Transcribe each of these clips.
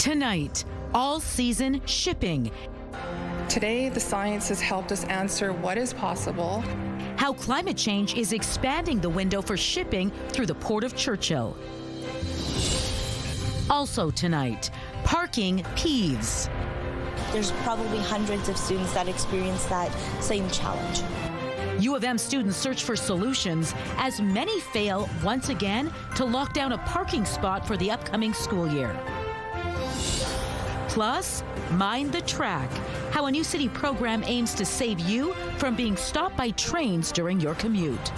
Tonight, all-season shipping. Today, the science has helped us answer what is possible. How climate change is expanding the window for shipping through the Port of Churchill. Also tonight, parking peeves. There's probably hundreds of students that experience that same challenge. U of M students search for solutions as many fail once again to lock down a parking spot for the upcoming school year. Plus, Mind the Track, how a new city program aims to save you from being stopped by trains during your commute.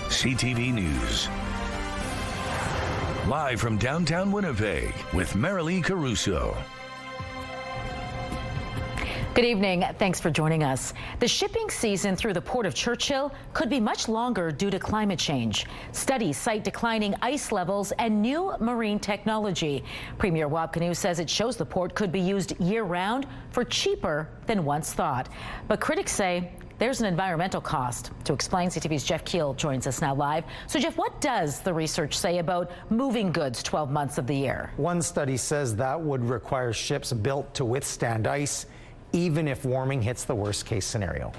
CTV News. Live from downtown Winnipeg with Marilee Caruso. Good evening. Thanks for joining us. The shipping season through the Port of Churchill could be much longer due to climate change. Studies cite declining ice levels and new marine technology. Premier Rob Canoe says it shows the port could be used year-round for cheaper than once thought. But critics say there's an environmental cost. To explain, CTV's Jeff Keel joins us now live. So, Jeff, what does the research say about moving goods 12 months of the year? One study says that would require ships built to withstand ice, even if warming hits the worst-case scenario.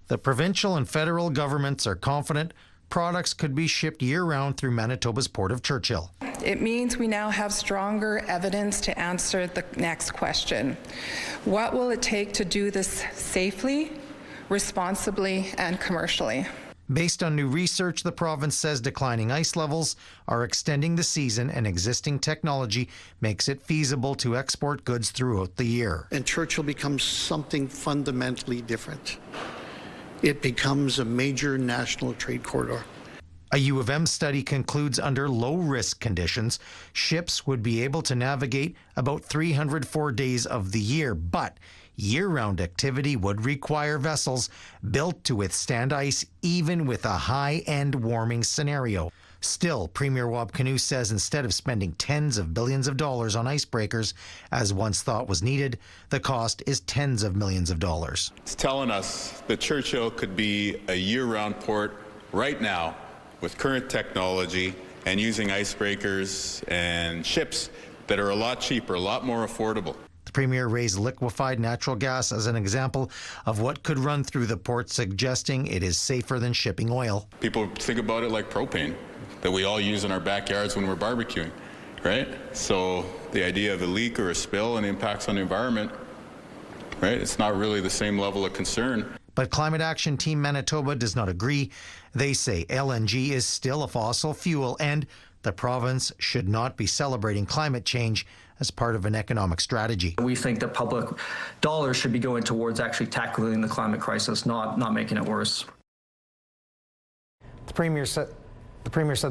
The provincial and federal governments are confident products could be shipped year-round through Manitoba's Port of Churchill. It means we now have stronger evidence to answer the next question. What will it take to do this safely, responsibly, and commercially? Based on new research, the province says declining ice levels are extending the season and existing technology makes it feasible to export goods throughout the year. And Churchill becomes something fundamentally different. It becomes a major national trade corridor. A U of M study concludes under low-risk conditions, ships would be able to navigate about 304 days of the year, but year-round activity would require vessels built to withstand ice even with a high-end warming scenario. Still, Premier Rob Canoe says instead of spending tens of billions of dollars on icebreakers, as once thought was needed, the cost is tens of millions of dollars. It's telling us that Churchill could be a year-round port right now with current technology and using icebreakers and ships that are a lot cheaper, a lot more affordable. The Premier raised liquefied natural gas as an example of what could run through the port, suggesting it is safer than shipping oil. People think about it like propane that we all use in our backyards when we're barbecuing, right? So the idea of a leak or a spill and impacts on the environment, right? It's not really the same level of concern. But Climate Action Team Manitoba does not agree. They say LNG is still a fossil fuel and the province should not be celebrating climate change as part of an economic strategy. We think that public dollars should be going towards actually tackling the climate crisis, not making it worse. The Premier said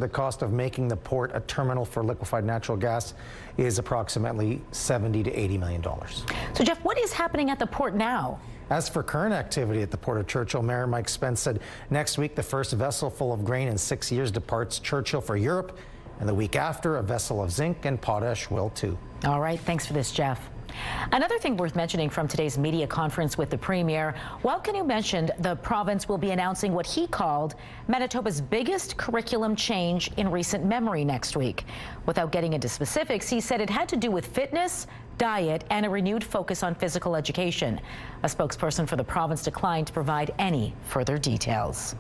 the cost of making the port a terminal for liquefied natural gas is approximately $70 to $80 million. So, Jeff, what is happening at the port now? As for current activity at the Port of Churchill, Mayor Mike Spence said next week the first vessel full of grain in 6 years departs Churchill for Europe, and the week after a vessel of zinc and potash will too. All right, thanks for this, Jeff. Another thing worth mentioning from today's media conference with the Premier, while Canoe mentioned the province will be announcing what he called Manitoba's biggest curriculum change in recent memory next week. Without getting into specifics, he said it had to do with fitness, diet, and a renewed focus on physical education. A spokesperson for the province declined to provide any further details.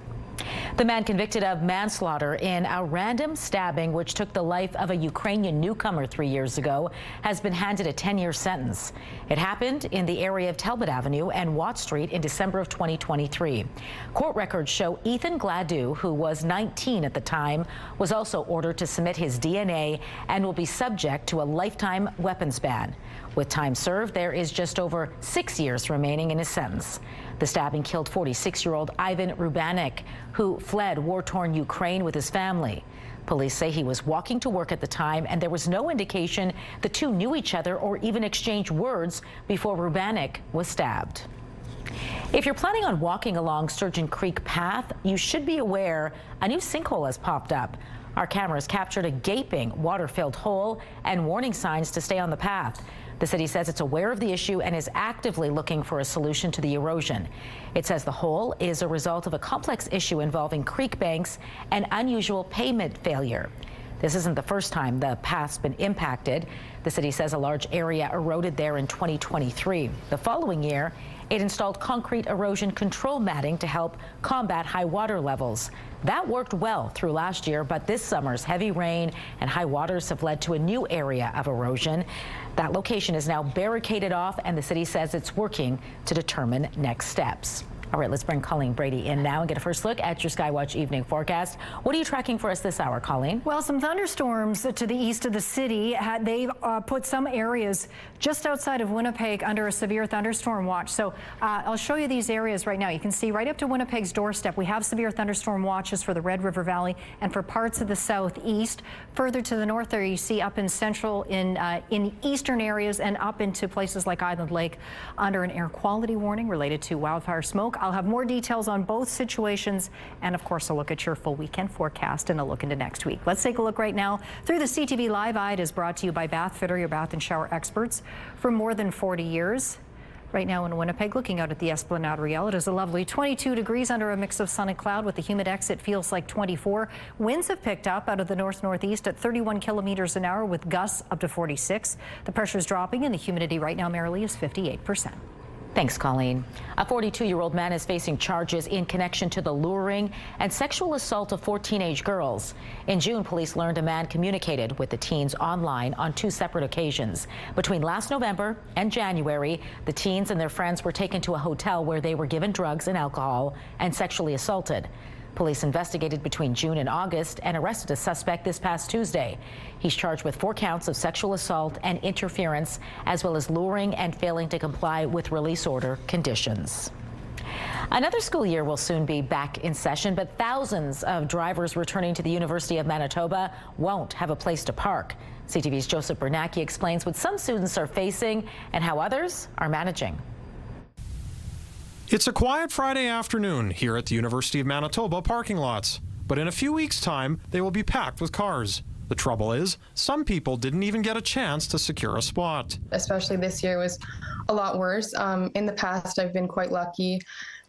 The man convicted of manslaughter in a random stabbing which took the life of a Ukrainian newcomer 3 years ago has been handed a 10-year sentence. It happened in the area of Talbot Avenue and Watt Street in December of 2023. Court records show Ethan Gladue, who was 19 at the time, was also ordered to submit his DNA and will be subject to a lifetime weapons ban. With time served, there is just over 6 years remaining in his sentence. The stabbing killed 46-year-old Ivan Rubanek, who fled war-torn Ukraine with his family. Police say he was walking to work at the time, and there was no indication the two knew each other or even exchanged words before Rubanek was stabbed. If you're planning on walking along Sturgeon Creek path, you should be aware a new sinkhole has popped up. Our cameras captured a gaping, water-filled hole and warning signs to stay on the path. The city says it's aware of the issue and is actively looking for a solution to the erosion. It says the hole is a result of a complex issue involving creek banks and unusual pavement failure. This isn't the first time the path's been impacted. The city says a large area eroded there in 2023. The following year, it installed concrete erosion control matting to help combat high water levels. That worked well through last year, but this summer's heavy rain and high waters have led to a new area of erosion. That location is now barricaded off, and the city says it's working to determine next steps. All right, let's bring Colleen Brady in now and get a first look at your Skywatch evening forecast. What are you tracking for us this hour, Colleen? Well, some thunderstorms to the east of the city. They've put some areas just outside of Winnipeg under a severe thunderstorm watch. So I'll show you these areas right now. You can see right up to Winnipeg's doorstep, we have severe thunderstorm watches for the Red River Valley and for parts of the southeast. Further to the north there, you see up in central, in eastern areas and up into places like Island Lake under an air quality warning related to wildfire smoke. I'll have more details on both situations and, of course, a look at your full weekend forecast and a look into next week. Let's take a look right now through the CTV Live Eye. It is brought to you by Bath Fitter, your bath and shower experts for more than 40 years. Right now in Winnipeg, looking out at the Esplanade Riel, it is a lovely 22 degrees under a mix of sun and cloud with the humid exit feels like 24. Winds have picked up out of the north-northeast at 31 kilometers an hour with gusts up to 46. The pressure is dropping and the humidity right now merely is 58%. Thanks, Colleen. A 42-year-old man is facing charges in connection to the luring and sexual assault of 4 teenage girls. In June, police learned a man communicated with the teens online on 2 separate occasions. Between last November and January, the teens and their friends were taken to a hotel where they were given drugs and alcohol and sexually assaulted. Police investigated between June and August and arrested a suspect this past Tuesday. He's charged with 4 counts of sexual assault and interference, as well as luring and failing to comply with release order conditions. Another school year will soon be back in session, but thousands of drivers returning to the University of Manitoba won't have a place to park. CTV's Joseph Bernacki explains what some students are facing and how others are managing. It's a quiet Friday afternoon here at the University of Manitoba parking lots, but in a few weeks' time, they will be packed with cars. The trouble is, some people didn't even get a chance to secure a spot. Especially this year was a lot worse. In the past, I've been quite lucky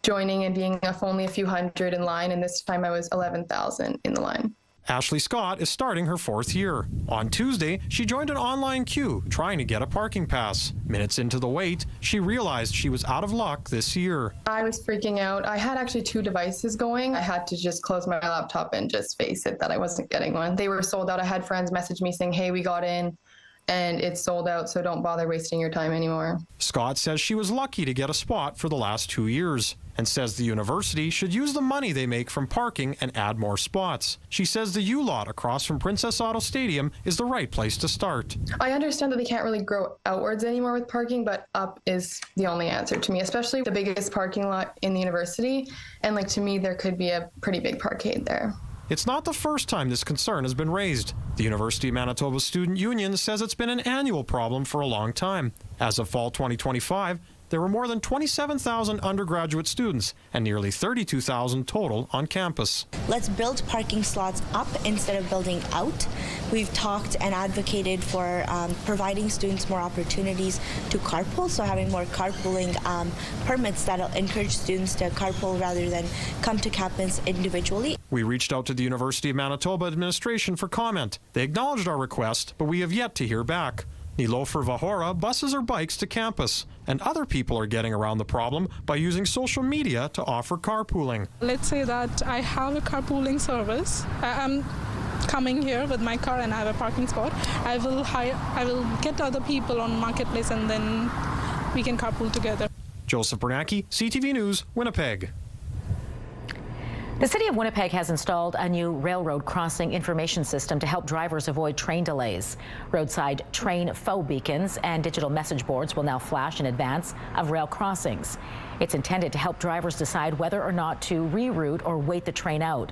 joining and being only a few hundred in line, and this time I was 11,000 in the line. Ashley Scott is starting her 4th year. On Tuesday, she joined an online queue trying to get a parking pass. Minutes into the wait, she realized she was out of luck this year. I was freaking out. I had actually 2 devices going. I had to just close my laptop and just face it that I wasn't getting one. They were sold out. I had friends message me saying, hey, we got in and it's sold out, so don't bother wasting your time anymore. Scott says she was lucky to get a spot for the last 2 years and says the university should use the money they make from parking and add more spots. She says the U-Lot across from Princess Auto Stadium is the right place to start. I understand that they can't really grow outwards anymore with parking, but up is the only answer to me, especially the biggest parking lot in the university. And to me, there could be a pretty big parkade there. It's not the first time this concern has been raised. The University of Manitoba Student Union says it's been an annual problem for a long time. As of fall 2025, there were more than 27,000 undergraduate students and nearly 32,000 total on campus. Let's build parking slots up instead of building out. We've talked and advocated for providing students more opportunities to carpool, so having more carpooling permits that'll encourage students to carpool rather than come to campus individually. We reached out to the University of Manitoba administration for comment. They acknowledged our request, but we have yet to hear back. Nilofer Vahora buses or bikes to campus, and other people are getting around the problem by using social media to offer carpooling. Let's say that I have a carpooling service. I'm coming here with my car and I have a parking spot. I will get other people on Marketplace and then we can carpool together. Joseph Bernacki, CTV News, Winnipeg. The City of Winnipeg has installed a new railroad crossing information system to help drivers avoid train delays. Roadside train faux beacons and digital message boards will now flash in advance of rail crossings. It's intended to help drivers decide whether or not to reroute or wait the train out.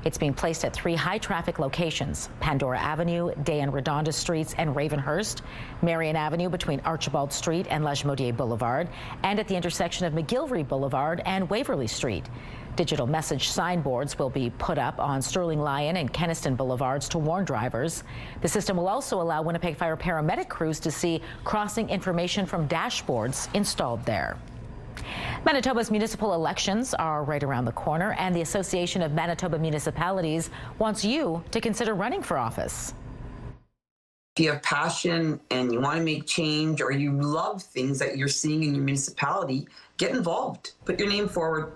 It's being placed at 3 high-traffic locations: Pandora Avenue, Day and Redonda Streets, and Ravenhurst, Marion Avenue between Archibald Street and Lejmodier Boulevard, and at the intersection of McGillivray Boulevard and Waverly Street. Digital message signboards will be put up on Sterling Lyon and Kenniston Boulevards to warn drivers. The system will also allow Winnipeg Fire paramedic crews to see crossing information from dashboards installed there. Manitoba's municipal elections are right around the corner, and the Association of Manitoba Municipalities wants you to consider running for office. If you have passion and you want to make change, or you love things that you're seeing in your municipality, get involved. Put your name forward.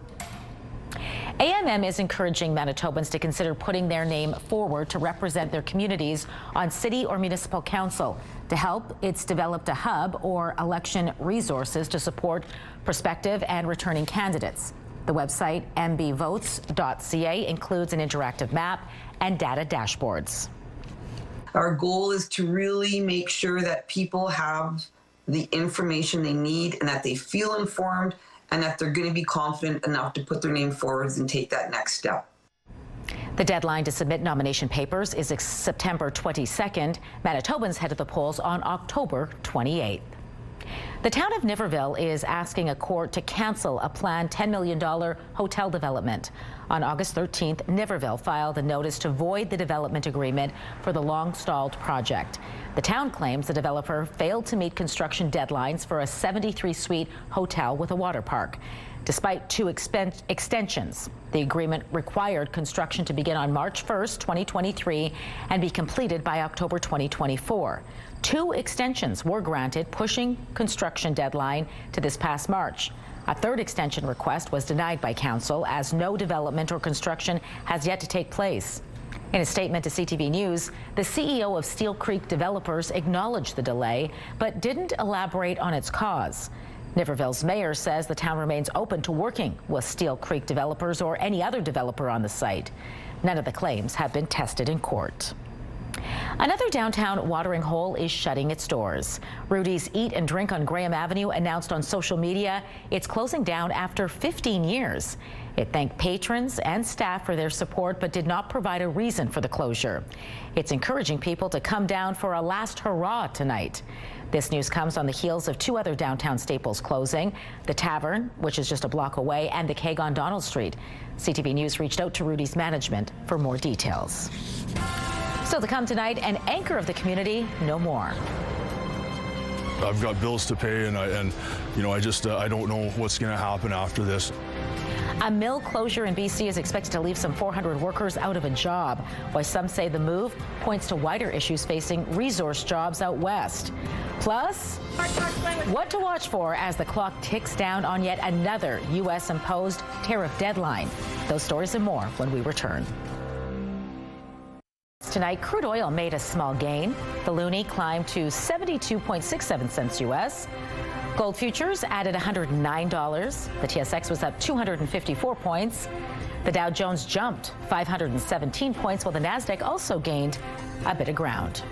AMM is encouraging Manitobans to consider putting their name forward to represent their communities on city or municipal council. To help, it's developed a hub or election resources to support prospective and returning candidates. The website mbvotes.ca includes an interactive map and data dashboards. Our goal is to really make sure that people have the information they need and that they feel informed and that they're going to be confident enough to put their name forward and take that next step. The deadline to submit nomination papers is September 22nd. Manitobans head to the polls on October 28th. The town of Niverville is asking a court to cancel a planned $10 million hotel development. On August 13th, Niverville filed a notice to void the development agreement for the long-stalled project. The town claims the developer failed to meet construction deadlines for a 73-suite hotel with a water park. Despite two extensions, the agreement required construction to begin on March 1st, 2023 and be completed by October 2024. Two extensions were granted, pushing construction deadline to this past March. A third extension request was denied by council as no development or construction has yet to take place. In a statement to CTV News, the CEO of Steel Creek Developers acknowledged the delay, but didn't elaborate on its cause. Niverville's mayor says the town remains open to working with Steel Creek Developers or any other developer on the site. None of the claims have been tested in court. Another downtown watering hole is shutting its doors. Rudy's Eat and Drink on Graham Avenue announced on social media it's closing down after 15 years. It thanked patrons and staff for their support but did not provide a reason for the closure. It's encouraging people to come down for a last hurrah tonight. This news comes on the heels of two other downtown staples closing, the Tavern, which is just a block away, and the Keg on Donald Street. CTV News reached out to Rudy's management for more details. Still to come tonight, an anchor of the community, no more. I've got bills to pay, and I don't know what's going to happen after this. A mill closure in BC is expected to leave some 400 workers out of a job, while some say the move points to wider issues facing resource jobs out west. Plus, what to watch for as the clock ticks down on yet another U.S.-imposed tariff deadline. Those stories and more when we return. Tonight, crude oil made a small gain. The loonie climbed to 72.67 cents U.S. Gold futures added $109. The TSX was up 254 points. The Dow Jones jumped 517 points, while the Nasdaq also gained a bit of ground.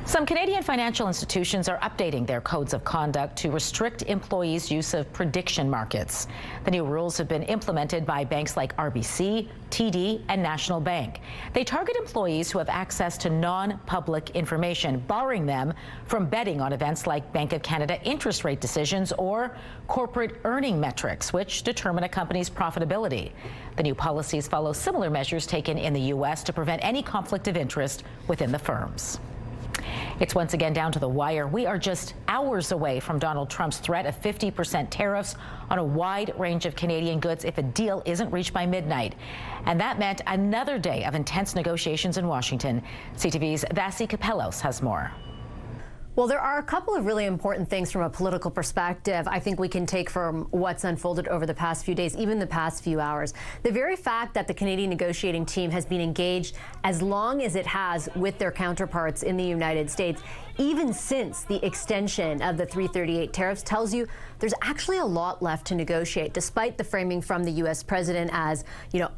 Some Canadian financial institutions are updating their codes of conduct to restrict employees' use of prediction markets. The new rules have been implemented by banks like RBC, TD, and National Bank. They target employees who have access to non-public information, barring them from betting on events like Bank of Canada interest rate decisions or corporate earning metrics, which determine a company's profitability. The new policies follow similar measures taken in the U.S. to prevent any conflict of interest within the firms. It's once again down to the wire. We are just hours away from Donald Trump's threat of 50% tariffs on a wide range of Canadian goods if a deal isn't reached by midnight. And that meant another day of intense negotiations in Washington. CTV's Vasi Capellos has more. Well, there are a couple of really important things from a political perspective I think we can take from what's unfolded over the past few days, even the past few hours. The very fact that the Canadian negotiating team has been engaged as long as it has with their counterparts in the United States, even since the extension of the 338 tariffs, tells you there's actually a lot left to negotiate. Despite the framing from the U.S. president as,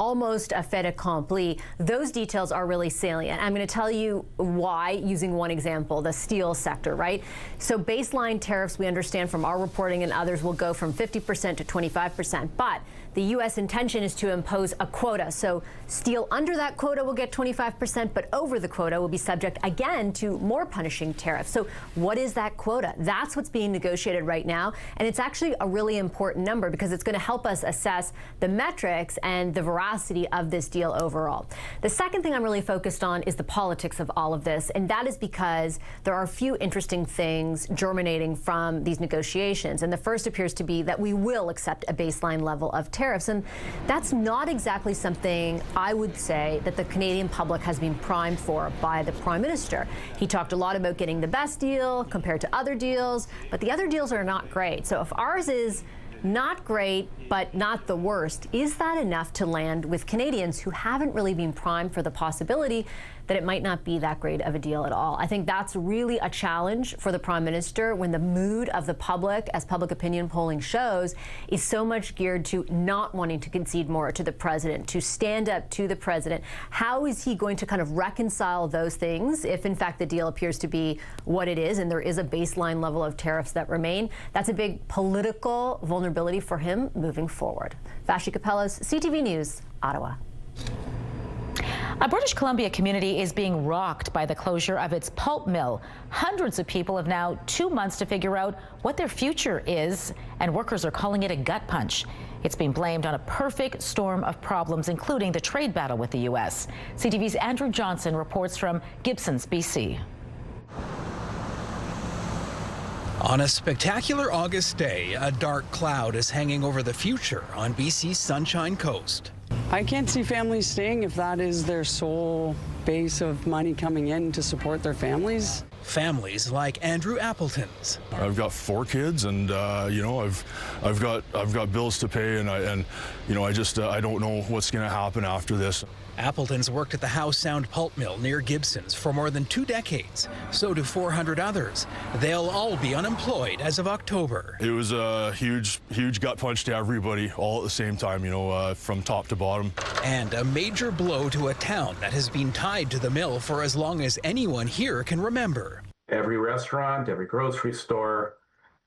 almost a fait accompli, those details are really salient. I'm going to tell you why using one example, the steel sector, right? So baseline tariffs, we understand from our reporting and others, will go from 50% to 25%. But the U.S. intention is to impose a quota. So steel under that quota will get 25%, but over the quota will be subject again to more punishing tariffs. So what is that quota? That's what's being negotiated right now. And it's actually a really important number because it's going to help us assess the metrics and the veracity of this deal overall. The second thing I'm really focused on is the politics of all of this. And that is because there are a few interesting things germinating from these negotiations. And the first appears to be that we will accept a baseline level of tariffs. And that's not exactly something I would say that the Canadian public has been primed for by the Prime Minister. He talked a lot about getting the best deal compared to other deals, but the other deals are not great. So if ours is not great, but not the worst, is that enough to land with Canadians who haven't really been primed for the possibility that it might not be that great of a deal at all? I think that's really a challenge for the Prime Minister when the mood of the public, as public opinion polling shows, is so much geared to not wanting to concede more to the President, to stand up to the President. How is he going to kind of reconcile those things if, in fact, the deal appears to be what it is and there is a baseline level of tariffs that remain? That's a big political vulnerability for him moving forward. Vashi Capellas, CTV News, Ottawa. A British Columbia community is being rocked by the closure of its pulp mill. Hundreds of people have now 2 months to figure out what their future is, and workers are calling it a gut punch. It's being blamed on a perfect storm of problems, including the trade battle with the U.S. CTV's Andrew Johnson reports from Gibsons, BC. On a spectacular August day, a dark cloud is hanging over the future on BC's Sunshine Coast. I can't see families staying if that is their sole base of money coming in to support their families. Families like Andrew Appleton's. I've got 4 kids, and you know, I've got bills to pay, and you know, I don't know what's going to happen after this. Appleton's worked at the Howe Sound pulp mill near Gibsons for more than 2 decades. So do 400 others. They'll all be unemployed as of October. It was a huge gut punch to everybody all at the same time, you know, from top to bottom. And a major blow to a town that has been tied to the mill for as long as anyone here can remember. Every restaurant, every grocery store,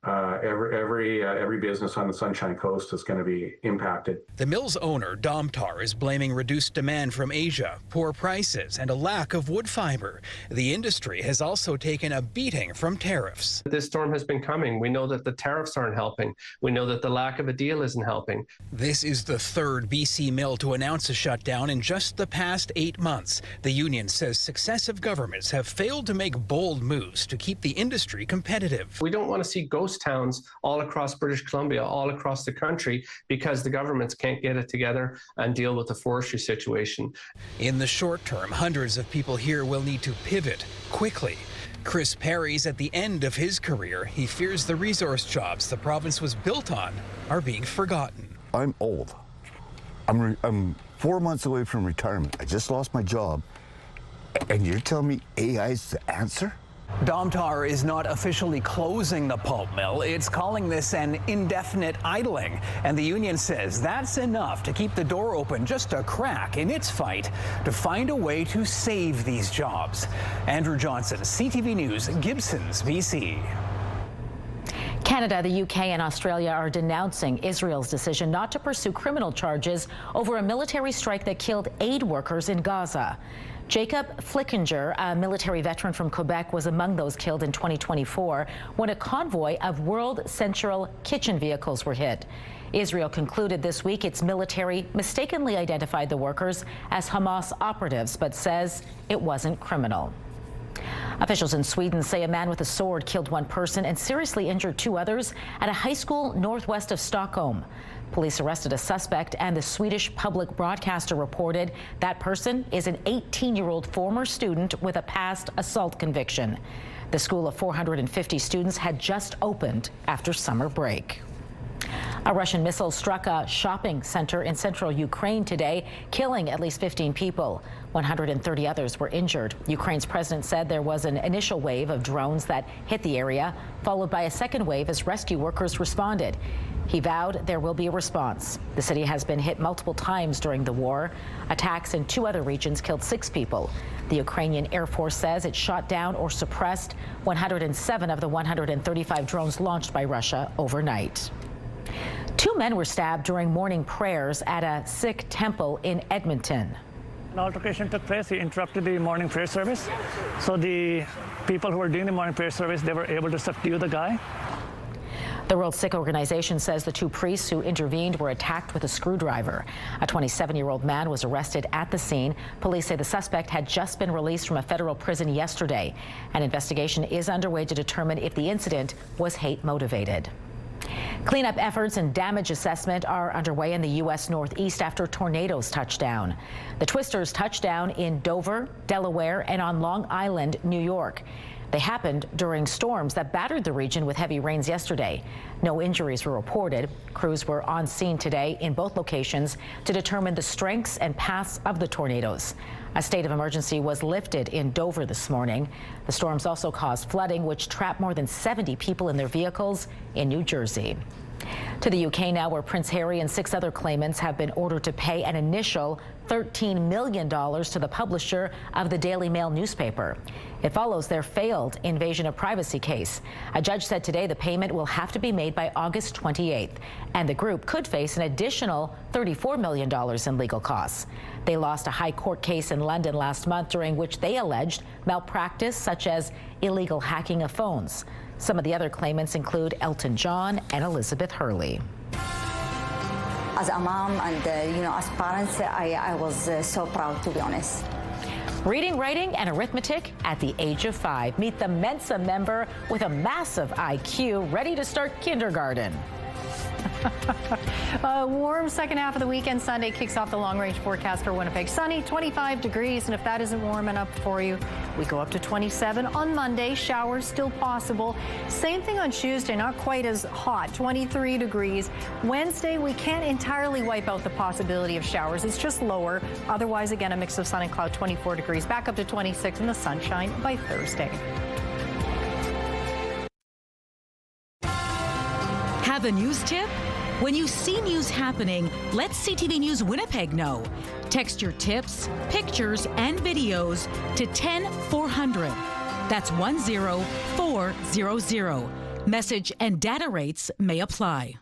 every business on the Sunshine Coast is going to be impacted. The mill's owner, Domtar, is blaming reduced demand from Asia, poor prices, and a lack of wood fiber. The industry has also taken a beating from tariffs. This storm has been coming. We know that the tariffs aren't helping. We know that the lack of a deal isn't helping. This is the third BC mill to announce a shutdown in just the past 8 months. The union says successive governments have failed to make bold moves to keep the industry competitive. We don't want to see ghost towns all across British Columbia, all across the country, because the governments can't get it together and deal with the forestry situation. In the short term, hundreds of people here will need to pivot quickly. Chris Perry's at the end of his career. He fears the resource jobs the province was built on are being forgotten. I'm old. I'm 4 months away from retirement. I just lost my job. And you're telling me AI is the answer? Domtar is not officially closing the pulp mill. It's calling this an indefinite idling. And the union says that's enough to keep the door open just a crack in its fight to find a way to save these jobs. Andrew Johnson, CTV News, Gibsons, BC. Canada, the UK, and Australia are denouncing Israel's decision not to pursue criminal charges over a military strike that killed aid workers in Gaza. Jacob Flickinger, a military veteran from Quebec, was among those killed in 2024 when a convoy of World Central Kitchen vehicles were hit. Israel concluded this week its military mistakenly identified the workers as Hamas operatives, but says it wasn't criminal. Officials in Sweden say a man with a sword killed 1 person and seriously injured 2 others at a high school northwest of Stockholm. Police arrested a suspect, and the Swedish public broadcaster reported that person is an 18-year-old former student with a past assault conviction. The school of 450 students had just opened after summer break. A Russian missile struck a shopping center in central Ukraine today, killing at least 15 people. 130 others were injured. Ukraine's president said there was an initial wave of drones that hit the area, followed by a second wave as rescue workers responded. He vowed there will be a response. The city has been hit multiple times during the war. Attacks in 2 other regions killed 6 people. The Ukrainian Air Force says it shot down or suppressed 107 of the 135 drones launched by Russia overnight. Two men were stabbed during morning prayers at a Sikh temple in Edmonton. An altercation took place. He interrupted the morning prayer service. So the people who were doing the morning prayer service, they were able to subdue the guy. The World Sikh Organization says the two priests who intervened were attacked with a screwdriver. A 27-year-old man was arrested at the scene. Police say the suspect had just been released from a federal prison yesterday. An investigation is underway to determine if the incident was hate-motivated. Cleanup efforts and damage assessment are underway in the U.S. Northeast after tornadoes touched down. The twisters touched down in Dover, Delaware, and on Long Island, New York. They happened during storms that battered the region with heavy rains yesterday. No injuries were reported. Crews were on scene today in both locations to determine the strengths and paths of the tornadoes. A state of emergency was lifted in Dover this morning. The storms also caused flooding, which trapped more than 70 people in their vehicles in New Jersey. To the UK now, where Prince Harry and 6 other claimants have been ordered to pay an initial $13 million to the publisher of the Daily Mail newspaper. It follows their failed invasion of privacy case. A judge said today the payment will have to be made by August 28th, and the group could face an additional $34 million in legal costs. They lost a high court case in London last month during which they alleged malpractice such as illegal hacking of phones. Some of the other claimants include Elton John and Elizabeth Hurley. As a mom and, as parents, I was so proud, to be honest. Reading, writing, and arithmetic at the age of 5. Meet the Mensa member with a massive IQ, ready to start kindergarten. A warm second half of the weekend. Sunday kicks off the long-range forecast for Winnipeg. Sunny, 25 degrees, and if that isn't warm enough for you, we go up to 27 on Monday. Showers still possible. Same thing on Tuesday, not quite as hot, 23 degrees. Wednesday, we can't entirely wipe out the possibility of showers. It's just lower. Otherwise, again, a mix of sun and cloud, 24 degrees. Back up to 26 in the sunshine by Thursday. Have a news tip? When you see news happening, let CTV News Winnipeg know. Text your tips, pictures, and videos to 10400. That's 10400. Message and data rates may apply.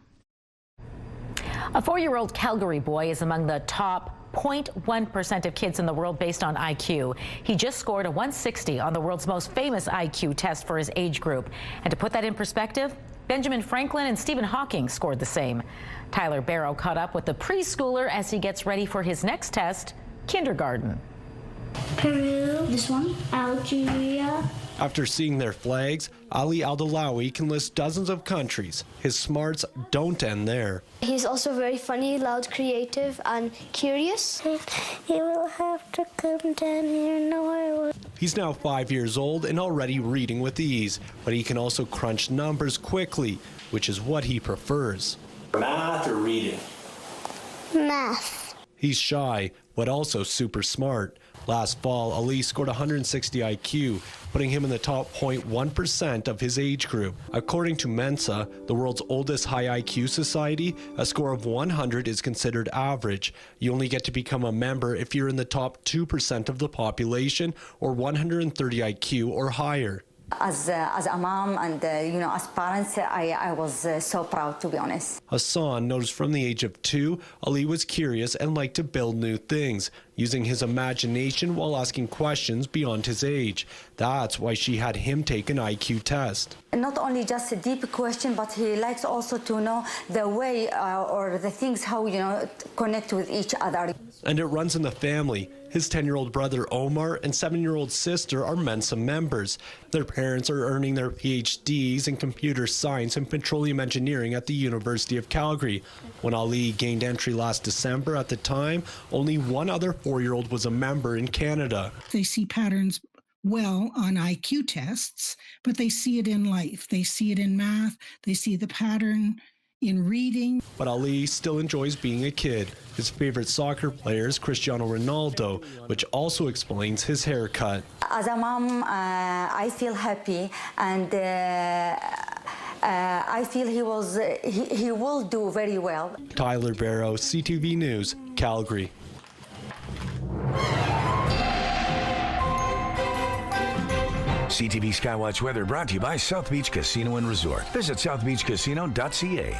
A 4-year-old Calgary boy is among the top 0.1% of kids in the world based on IQ. He just scored a 160 on the world's most famous IQ test for his age group. And to put that in perspective, Benjamin Franklin and Stephen Hawking scored the same. Tyler Barrow caught up with the preschooler as he gets ready for his next test, kindergarten. Peru, this one, Algeria. After seeing their flags, Ali Aldalawi can list dozens of countries. His smarts don't end there. He's also very funny, loud, creative, and curious. You will have to come down here, no I will. He's now 5 years old and already reading with ease, but he can also crunch numbers quickly, which is what he prefers. Math or reading? Math. He's shy, but also super smart. Last fall, Ali scored 160 IQ, putting him in the top 0.1% of his age group. According to Mensa, the world's oldest high IQ society, a score of 100 is considered average. You only get to become a member if you're in the top 2% of the population or 130 IQ or higher. As a mom and, as parents, I was so proud, to be honest. Hassan noticed from the age of 2, Ali was curious and liked to build new things, using his imagination while asking questions beyond his age. That's why she had him take an IQ test. Not only just a deep question, but he likes also to know the way or the things, how, connect with each other. And it runs in the family. His 10-year-old brother Omar and 7-year-old sister are Mensa members. Their parents are earning their PhDs in computer science and petroleum engineering at the University of Calgary. When Ali gained entry last December, at the time, only one other 4-year-old was a member in Canada. They see patterns well on IQ tests, but they see it in life. They see it in math. They see the pattern in reading. But Ali still enjoys being a kid. His favorite soccer player is Cristiano Ronaldo, which also explains his haircut. As a mom, I feel happy, and I feel he will do very well. Tyler Barrow, CTV News, Calgary. CTV Skywatch weather brought to you by South Beach Casino and Resort. Visit southbeachcasino.ca.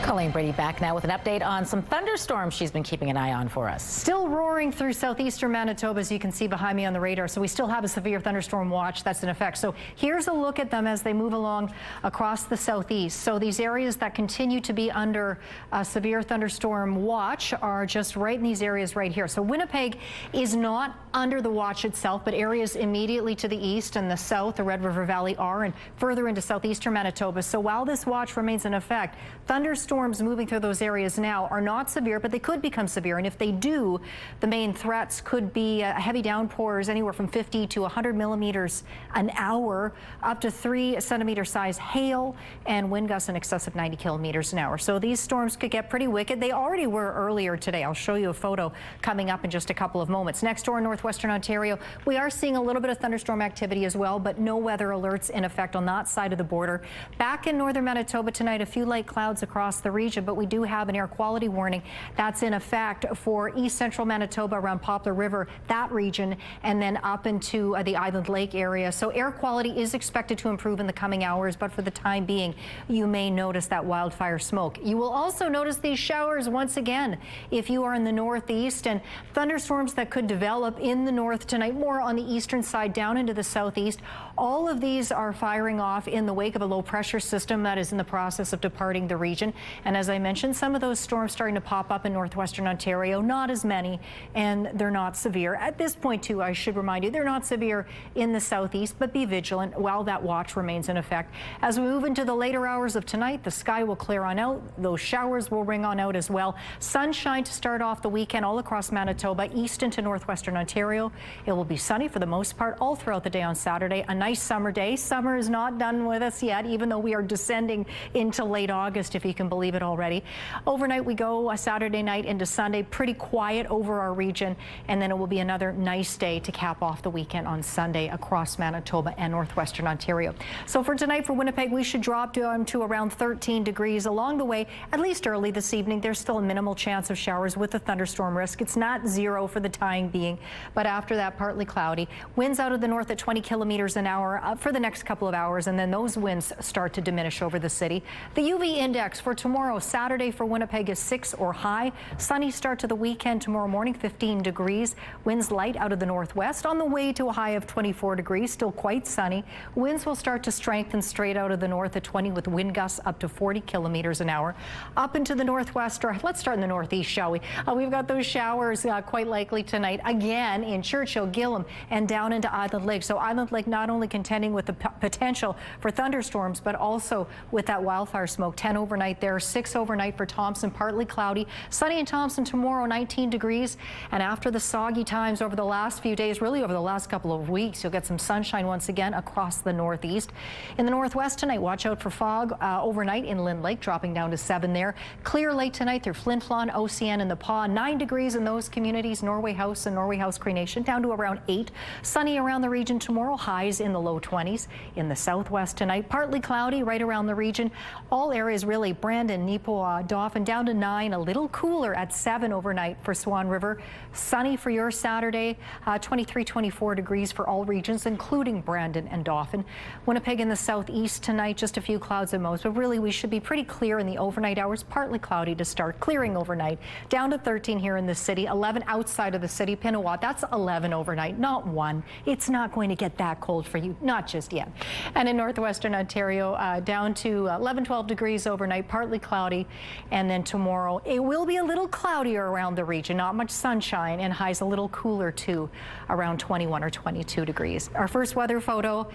Colleen Brady back now with an update on some thunderstorms she's been keeping an eye on for us. Still roaring through southeastern Manitoba, as you can see behind me on the radar. So we still have a severe thunderstorm watch that's in effect. So here's a look at them as they move along across the southeast. So these areas that continue to be under a severe thunderstorm watch are just right in these areas right here. So Winnipeg is not under the watch itself, but areas immediately to the east and the south, the Red River Valley are, and further into southeastern Manitoba. So while this watch remains in effect, thunderstorms moving through those areas now are not severe, but they could become severe. And if they do, the main threats could be heavy downpours anywhere from 50 to 100 millimeters an hour, up to 3 centimeter size hail, and wind gusts in excess of 90 kilometers an hour. So these storms could get pretty wicked. They already were earlier today. I'll show you a photo coming up in just a couple of moments. Next door in northwestern Ontario, we are seeing a little bit of thunderstorm activity as well, but no weather alerts in effect on that side of the border. Back in northern Manitoba tonight, a few light clouds across the region, but we do have an air quality warning that's in effect for east central Manitoba around Poplar River, that region, and then up into the Island Lake area. So air quality is expected to improve in the coming hours, but for the time being, you may notice that wildfire smoke. You will also notice these showers once again if you are in the northeast, and thunderstorms that could develop in the north tonight, more on the eastern side down into the southeast. All of these are firing off in the wake of a low pressure system that is in the process of departing the region. And as I mentioned, some of those storms starting to pop up in northwestern Ontario, not as many, and they're not severe. At this point, too, I should remind you, they're not severe in the southeast, but be vigilant while that watch remains in effect. As we move into the later hours of tonight, the sky will clear on out. Those showers will ring on out as well. Sunshine to start off the weekend all across Manitoba, east into northwestern Ontario. It will be sunny for the most part all throughout the day on Saturday. A nice summer day. Summer is not done with us yet, even though we are descending into late August, if you can believe it already. Overnight we go Saturday night into Sunday, pretty quiet over our region, and then it will be another nice day to cap off the weekend on Sunday across Manitoba and northwestern Ontario. So for tonight for Winnipeg, we should drop down to around 13 degrees along the way. At least early this evening, there's still a minimal chance of showers with a thunderstorm risk. It's not zero for the time being, but after that, partly cloudy. Winds out of the north at 20 kilometers an hour for the next couple of hours, and then those winds start to diminish over the city. The UV index for tomorrow, Saturday for Winnipeg, is 6 or high. Sunny start to the weekend tomorrow morning, 15 degrees. Winds light out of the northwest on the way to a high of 24 degrees, still quite sunny. Winds will start to strengthen straight out of the north at 20 with wind gusts up to 40 kilometers an hour. Up into the northwest, or let's start in the northeast, shall we? We've got those showers quite likely tonight again in Churchill, Gillam, and down into Island Lake. So Island Lake not only contending with the potential for thunderstorms, but also with that wildfire smoke. 10 overnight there, 6 overnight for Thompson, partly cloudy. Sunny in Thompson tomorrow, 19 degrees. And after the soggy times over the last few days, really over the last couple of weeks, you'll get some sunshine once again across the northeast. In the northwest tonight, watch out for fog overnight in Lynn Lake, dropping down to 7 there. Clear late tonight through Flin Flon, OCN, and the Paw. 9 degrees in those communities, Norway House and Norway House Cree Nation, down to around 8. Sunny around the region tomorrow, highs in the low 20s. In the southwest tonight, partly cloudy right around the region. All areas really, Brandon, Neepawa, Dauphin, down to 9, a little cooler at 7 overnight for Swan River. Sunny for your Saturday, 23, 24 degrees for all regions, including Brandon and Dauphin. Winnipeg in the southeast tonight, just a few clouds at most, but really we should be pretty clear in the overnight hours, partly cloudy to start, clearing overnight. Down to 13 here in the city, 11 outside of the city. Pinawa, that's 11 overnight, not 1. It's not going to get that cold for you, not just yet. And in northwestern Ontario, down to 11, 12 degrees overnight, partly cloudy. And then tomorrow, it will be a little cloudier around the region, not much sunshine, and highs a little cooler too, around 21 or 22 degrees. Our first weather photo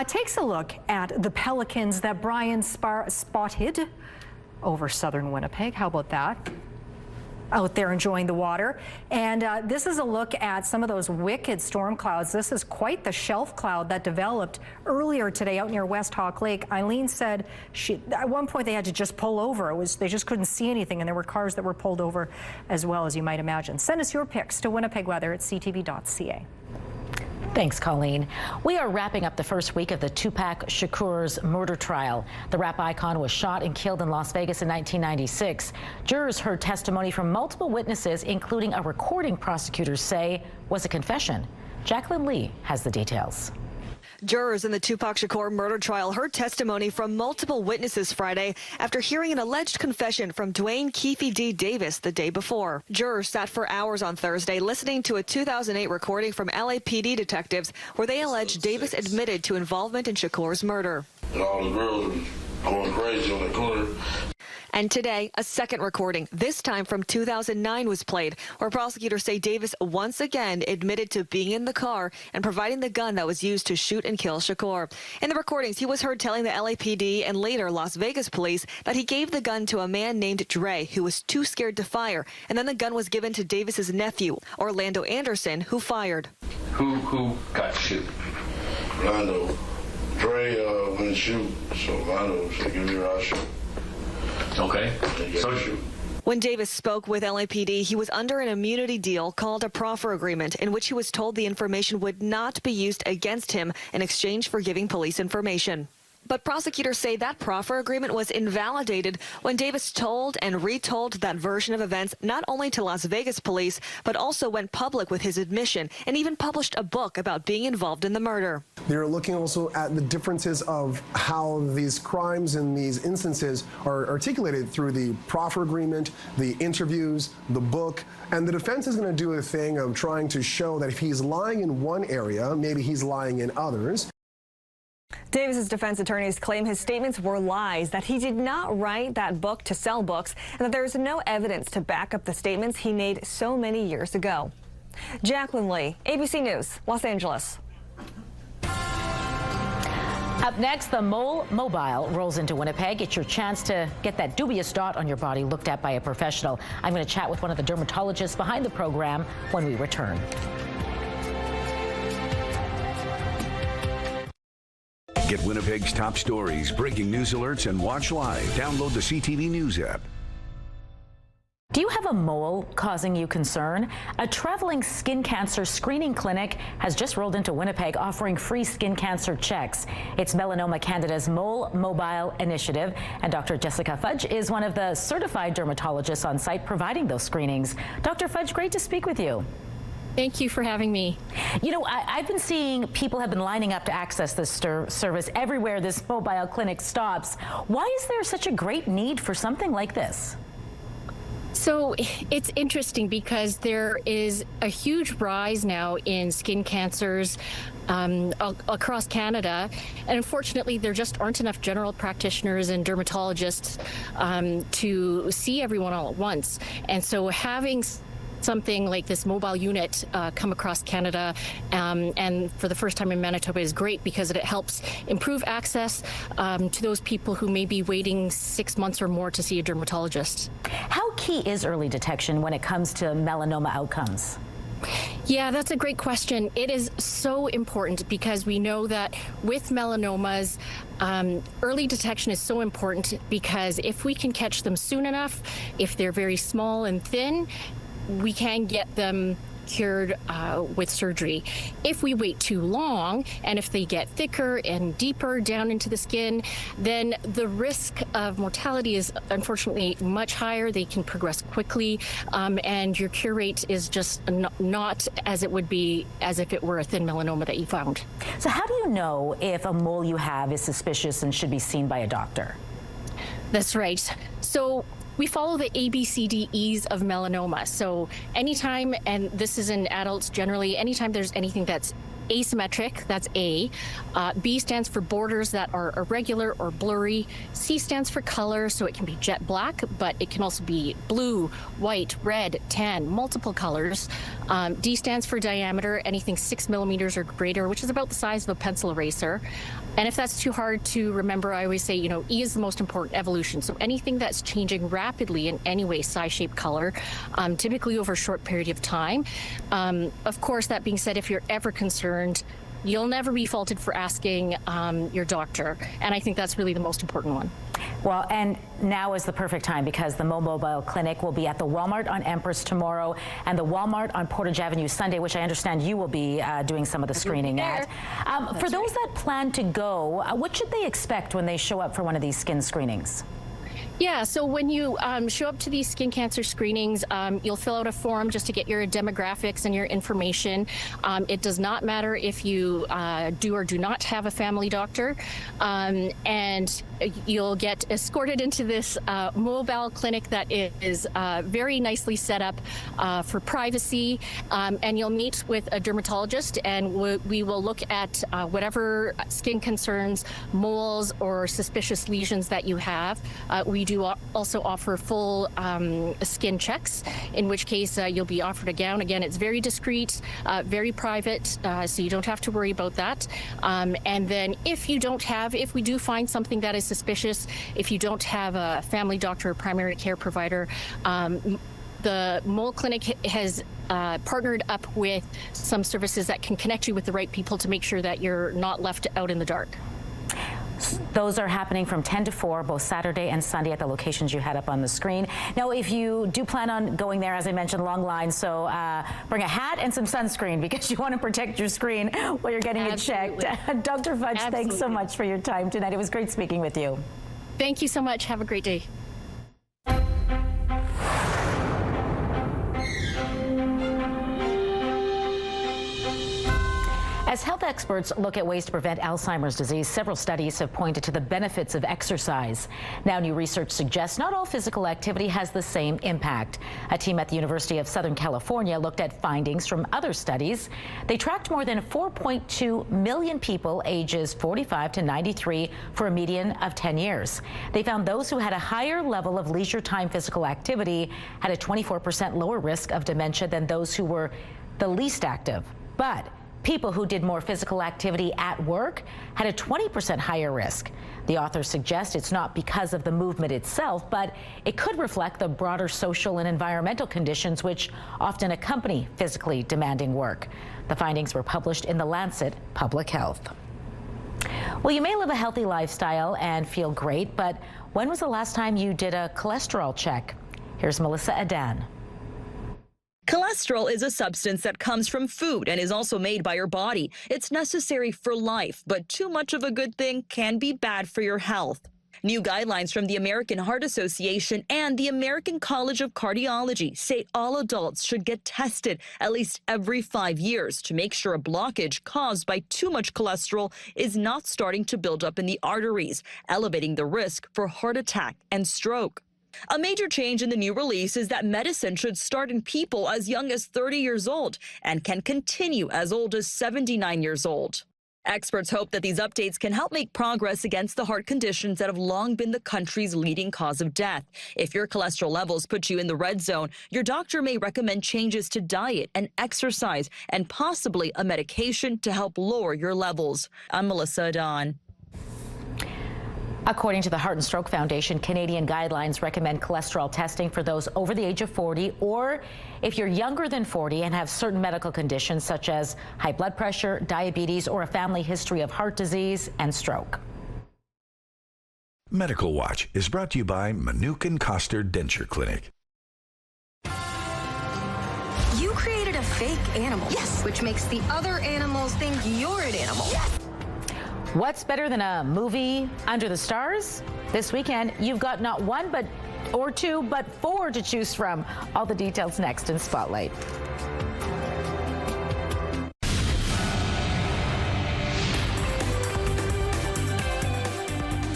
takes a look at the pelicans that Brian spotted over southern Winnipeg. How about that? Out there enjoying the water. And this is a look at some of those wicked storm clouds. This is quite the shelf cloud that developed earlier today out near West Hawk Lake. Eileen said at one point they had to just pull over. They just couldn't see anything, and there were cars that were pulled over as well, as you might imagine. Send us your pics to Winnipeg Weather at ctv.ca. Thanks, Colleen. We are wrapping up the first week of the Tupac Shakur's murder trial. The rap icon was shot and killed in Las Vegas in 1996. Jurors heard testimony from multiple witnesses, including a recording prosecutors say was a confession. Jacqueline Lee has the details. Jurors in the Tupac Shakur murder trial heard testimony from multiple witnesses Friday after hearing an alleged confession from Dwayne Keefe D. Davis the day before. Jurors sat for hours on Thursday listening to a 2008 recording from LAPD detectives where they alleged Davis admitted to involvement in Shakur's murder. And all the girls were going crazy on the corner. And today, a second recording, this time from 2009, was played, where prosecutors say Davis once again admitted to being in the car and providing the gun that was used to shoot and kill Shakur. In the recordings, he was heard telling the LAPD and later Las Vegas police that he gave the gun to a man named Dre, who was too scared to fire, and then the gun was given to Davis's nephew, Orlando Anderson, who fired. Who got to shoot? Orlando. Dre went to shoot, so Orlando was like, give me a shot. Okay. So when Davis spoke with LAPD, he was under an immunity deal called a proffer agreement, in which he was told the information would not be used against him in exchange for giving police information. But prosecutors say that proffer agreement was invalidated when Davis told and retold that version of events not only to Las Vegas police, but also went public with his admission and even published a book about being involved in the murder. They're looking also at the differences of how these crimes and these instances are articulated through the proffer agreement, the interviews, the book, and the defense is going to do a thing of trying to show that if he's lying in one area, maybe he's lying in others. Davis's defense attorneys claim his statements were lies, that he did not write that book to sell books, and that there is no evidence to back up the statements he made so many years ago. Jacqueline Lee, ABC News, Los Angeles. Up next, the Mole Mobile rolls into Winnipeg. It's your chance to get that dubious dot on your body looked at by a professional. I'm going to chat with one of the dermatologists behind the program when we return. Get Winnipeg's top stories, breaking news alerts, and watch live. Download the CTV News app. Do you have a mole causing you concern? A traveling skin cancer screening clinic has just rolled into Winnipeg, offering free skin cancer checks. It's Melanoma Canada's Mole Mobile initiative, and Dr. Jessica Fudge is one of the certified dermatologists on site providing those screenings. Dr. Fudge, great to speak with you. Thank you for having me. You know, I've been seeing people have been lining up to access this service everywhere this mobile clinic stops. Why is there such a great need for something like this? So it's interesting because there is a huge rise now in skin cancers across Canada, and unfortunately there just aren't enough general practitioners and dermatologists to see everyone all at once. And so having something like this mobile unit come across Canada and for the first time in Manitoba is great because it helps improve access to those people who may be waiting 6 months or more to see a dermatologist. How key is early detection when it comes to melanoma outcomes? Yeah, that's a great question. It is so important because we know that with melanomas, early detection is so important because if we can catch them soon enough, if they're very small and thin, we can get them cured with surgery. If we wait too long and if they get thicker and deeper down into the skin, then the risk of mortality is unfortunately much higher. They can progress quickly and your cure rate is just not as it would be as if it were a thin melanoma that you found. So how do you know if a mole you have is suspicious and should be seen by a doctor? That's right. So we follow the ABCDEs of melanoma. So anytime, and this is in adults generally, anytime there's anything that's asymmetric, that's A. B stands for borders that are irregular or blurry. C stands for color, so it can be jet black, but it can also be blue, white, red, tan, multiple colors. D stands for diameter, anything 6 millimeters or greater, which is about the size of a pencil eraser. And if that's too hard to remember, I always say, you know, E is the most important, evolution. So anything that's changing rapidly in any way, size, shape, color, typically over a short period of time. Of course, that being said, if you're ever concerned, you'll never be faulted for asking your doctor. And I think that's really the most important one. Well, and now is the perfect time because the Mobile Clinic will be at the Walmart on Empress tomorrow and the Walmart on Portage Avenue Sunday, which I understand you will be doing some of the screening at. For those that plan to go, what should they expect when they show up for one of these skin screenings? Yeah, so when you show up to these skin cancer screenings, you'll fill out a form just to get your demographics and your information. It does not matter if you do or do not have a family doctor, and you'll get escorted into this mobile clinic that is very nicely set up for privacy, and you'll meet with a dermatologist, and we will look at whatever skin concerns, moles, or suspicious lesions that you have. We do also offer full skin checks, in which case you'll be offered a gown. Again, it's very discreet, very private, so you don't have to worry about that. And then if we do find something that is suspicious, if you don't have a family doctor or primary care provider, the mole clinic has partnered up with some services that can connect you with the right people to make sure that you're not left out in the dark. Those are happening from 10 to 4, both Saturday and Sunday at the locations you had up on the screen. Now, if you do plan on going there, as I mentioned, long lines, so bring a hat and some sunscreen because you want to protect your screen while you're getting it checked. Dr. Fudge, thanks so much for your time tonight. It was great speaking with you. Thank you so much. Have a great day. As health experts look at ways to prevent Alzheimer's disease, several studies have pointed to the benefits of exercise. Now, new research suggests not all physical activity has the same impact. A team at the University of Southern California looked at findings from other studies. They tracked more than 4.2 million people ages 45 to 93 for a median of 10 years. They found those who had a higher level of leisure time physical activity had a 24% lower risk of dementia than those who were the least active. But people who did more physical activity at work had a 20% higher risk. The authors suggest it's not because of the movement itself, but it could reflect the broader social and environmental conditions which often accompany physically demanding work. The findings were published in The Lancet Public Health. Well, you may live a healthy lifestyle and feel great, but when was the last time you did a cholesterol check? Here's Melissa Adan. Cholesterol is a substance that comes from food and is also made by your body. It's necessary for life, but too much of a good thing can be bad for your health. New guidelines from the American Heart Association and the American College of Cardiology say all adults should get tested at least every 5 years to make sure a blockage caused by too much cholesterol is not starting to build up in the arteries, elevating the risk for heart attack and stroke. A major change in the new release is that medicine should start in people as young as 30 years old and can continue as old as 79 years old. Experts hope that these updates can help make progress against the heart conditions that have long been the country's leading cause of death. If your cholesterol levels put you in the red zone, your doctor may recommend changes to diet and exercise and possibly a medication to help lower your levels. I'm Melissa Adan. According to the Heart and Stroke Foundation, Canadian guidelines recommend cholesterol testing for those over the age of 40 or if you're younger than 40 and have certain medical conditions such as high blood pressure, diabetes, or a family history of heart disease and stroke. Medical Watch is brought to you by Manukin Koster Denture Clinic. You created a fake animal. Yes. Which makes the other animals think you're an animal. Yes. What's better than a movie under the stars? This weekend, you've got not one or two, but 4 to choose from. All the details next in Spotlight.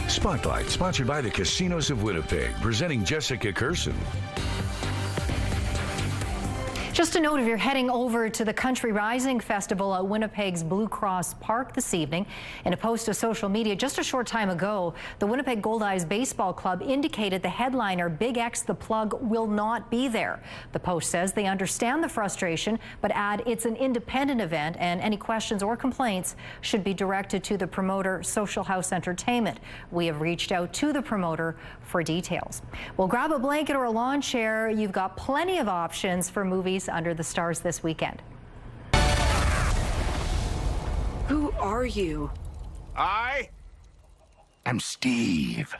Spotlight, sponsored by the Casinos of Winnipeg, presenting Jessica Curson. Just a note, if you're heading over to the Country Rising Festival at Winnipeg's Blue Cross Park this evening, in a post to social media just a short time ago, the Winnipeg Goldeyes Baseball Club indicated the headliner Big X the Plug will not be there. The post says they understand the frustration, but add it's an independent event and any questions or complaints should be directed to the promoter, Social House Entertainment. We have reached out to the promoter for details. Well, grab a blanket or a lawn chair. You've got plenty of options for movies under the stars this weekend. Who are you? I am Steve.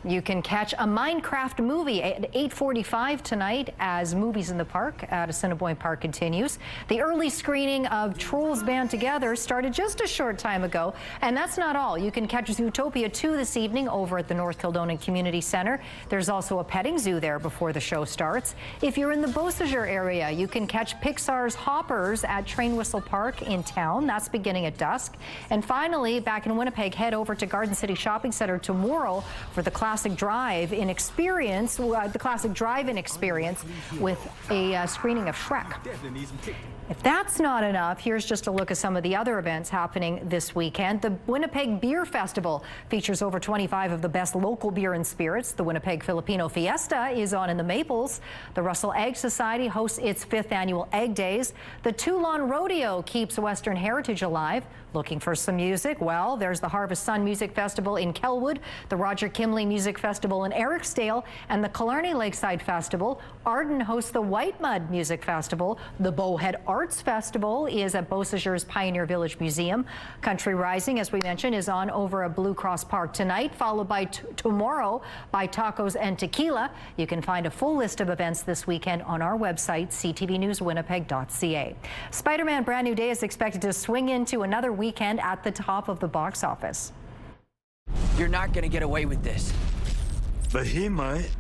You can catch a Minecraft movie at 8:45 tonight as Movies in the Park at Assiniboine Park continues. The early screening of Trolls Band Together started just a short time ago, and that's not all. You can catch Zootopia 2 this evening over at the North Kildonan Community Center. There's also a petting zoo there before the show starts. If you're in the Beausejour area, you can catch Pixar's Hoppers at Train Whistle Park in town. That's beginning at dusk. And finally, back in Winnipeg, head over to Garden City Shopping Center tomorrow for the Classic Drive-In experience, with a screening of Shrek. If that's not enough, here's just a look at some of the other events happening this weekend. The Winnipeg Beer Festival features over 25 of the best local beer and spirits. The Winnipeg Filipino Fiesta is on in the Maples. The Russell Egg Society hosts its 5th annual Egg Days. The Toulon Rodeo keeps Western heritage alive. Looking for some music? Well, there's the Harvest Sun Music Festival in Kelwood, the Roger Kimley Music Festival in Ericsdale, and the Killarney Lakeside Festival. Arden hosts the White Mud Music Festival. The Bowhead Arts Festival is at Beausejour's Pioneer Village Museum. Country Rising, as we mentioned, is on over at Blue Cross Park tonight, followed by tomorrow by Tacos and Tequila. You can find a full list of events this weekend on our website, ctvnewswinnipeg.ca. Spider-Man Brand New Day is expected to swing into another weekend at the top of the box office. You're not going to get away with this. But he might.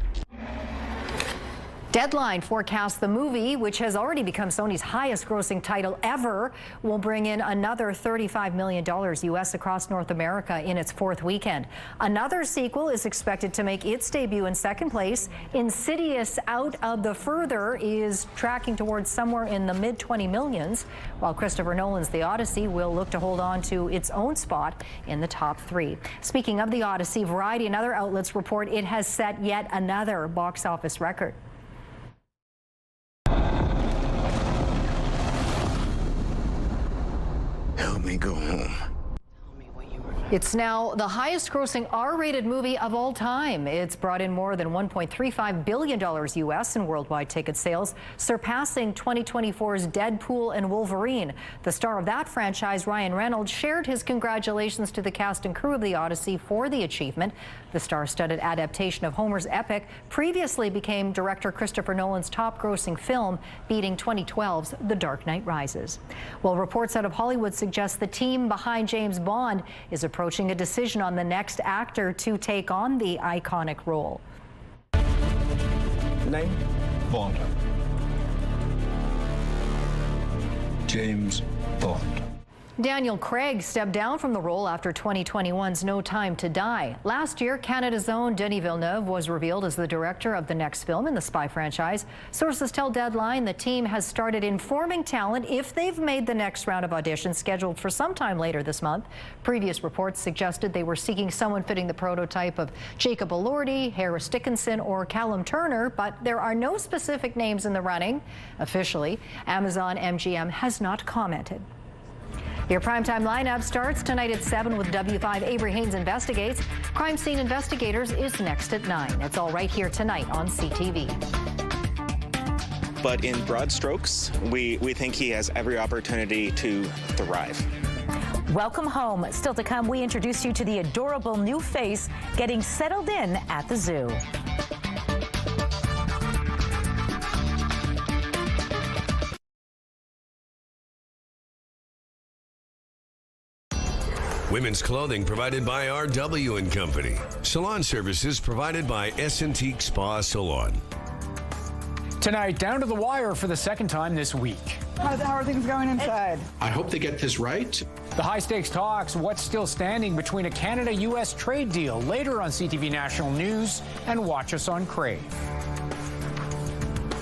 Deadline forecasts the movie, which has already become Sony's highest-grossing title ever, will bring in another $35 million U.S. across North America in its 4th weekend. Another sequel is expected to make its debut in 2nd place. Insidious Out of the Further is tracking towards somewhere in the mid-20 millions, while Christopher Nolan's The Odyssey will look to hold on to its own spot in the top 3. Speaking of The Odyssey, Variety and other outlets report it has set yet another box office record. Help me go home. It's now the highest-grossing R-rated movie of all time. It's brought in more than $1.35 billion U.S. in worldwide ticket sales, surpassing 2024's Deadpool and Wolverine. The star of that franchise, Ryan Reynolds, shared his congratulations to the cast and crew of The Odyssey for the achievement. The star-studded adaptation of Homer's epic previously became director Christopher Nolan's top-grossing film, beating 2012's The Dark Knight Rises. Well, reports out of Hollywood suggest the team behind James Bond is approaching a decision on the next actor to take on the iconic role. Name? Bond. James Bond. Daniel Craig stepped down from the role after 2021's No Time to Die. Last year, Canada's own Denis Villeneuve was revealed as the director of the next film in the spy franchise. Sources tell Deadline the team has started informing talent if they've made the next round of auditions scheduled for sometime later this month. Previous reports suggested they were seeking someone fitting the prototype of Jacob Elordi, Harris Dickinson, or Callum Turner, but there are no specific names in the running. Officially, Amazon MGM has not commented. Your primetime lineup starts tonight at 7 with W5 Avery Haynes Investigates. Crime Scene Investigators is next at 9. It's all right here tonight on CTV. But in broad strokes, we think he has every opportunity to thrive. Welcome home. Still to come, we introduce you to the adorable new face getting settled in at the zoo. Women's clothing provided by RW & Company. Salon services provided by S&T Spa Salon. Tonight, down to the wire for the 2nd time this week. How are things going inside? I hope they get this right. The high-stakes talks, what's still standing between a Canada-U.S. trade deal, later on CTV National News, and watch us on Crave.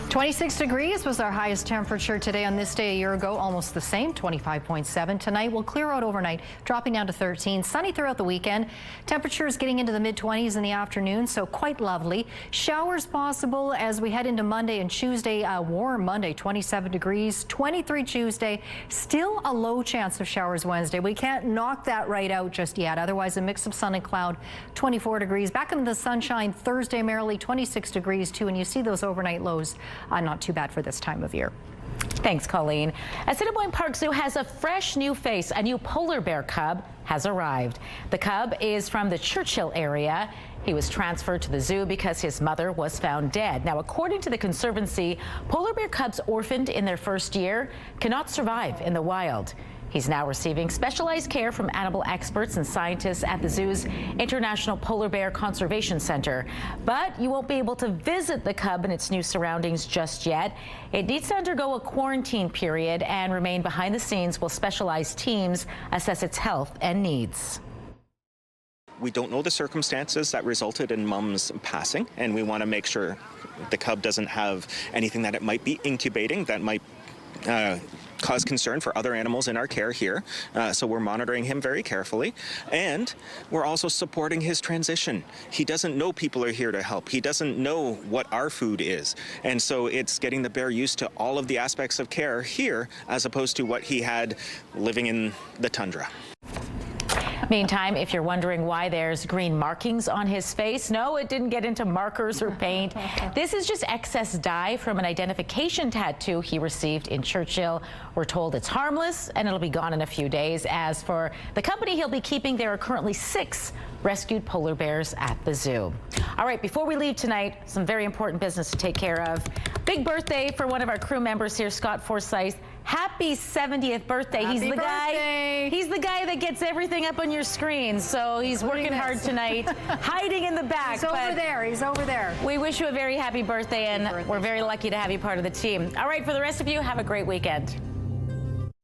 26 degrees was our highest temperature today on this day a year ago, almost the same, 25.7. Tonight will clear out overnight, dropping down to 13. Sunny throughout the weekend. Temperatures getting into the mid-20s in the afternoon, so quite lovely. Showers possible as we head into Monday and Tuesday. Warm Monday, 27 degrees, 23 Tuesday. Still a low chance of showers Wednesday. We can't knock that right out just yet. Otherwise, a mix of sun and cloud, 24 degrees. Back into the sunshine Thursday, merrily 26 degrees too, and you see those overnight lows. Not too bad for this time of year. Thanks, Colleen. Assiniboine Park Zoo has a fresh new face. A new polar bear cub has arrived. The cub is from the Churchill area. He was transferred to the zoo because his mother was found dead. Now, according to the Conservancy, polar bear cubs orphaned in their first year cannot survive in the wild. He's now receiving specialized care from animal experts and scientists at the zoo's International Polar Bear Conservation Center. But you won't be able to visit the cub in its new surroundings just yet. It needs to undergo a quarantine period and remain behind the scenes while specialized teams assess its health and needs. We don't know the circumstances that resulted in Mom's passing, and we want to make sure the cub doesn't have anything that it might be incubating that might cause concern for other animals in our care here. So we're monitoring him very carefully, and we're also supporting his transition. He doesn't know people are here to help. He doesn't know what our food is. And so it's getting the bear used to all of the aspects of care here as opposed to what he had living in the tundra. Meantime, if you're wondering why there's green markings on his face, no, it didn't get into markers or paint. This is just excess dye from an identification tattoo he received in Churchill. We're told it's harmless and it'll be gone in a few days. As for the company he'll be keeping, there are currently 6 rescued polar bears at the zoo. All right, before we leave tonight, some very important business to take care of. Big birthday for one of our crew members here, Scott Forsyth. Happy 70th birthday. Happy He's the birthday. He's the guy that gets everything up on your screen. So he's working hard tonight, hiding in the back. He's over there. He's over there. We wish you a very happy birthday, and we're very lucky to have you part of the team. All right, for the rest of you, have a great weekend.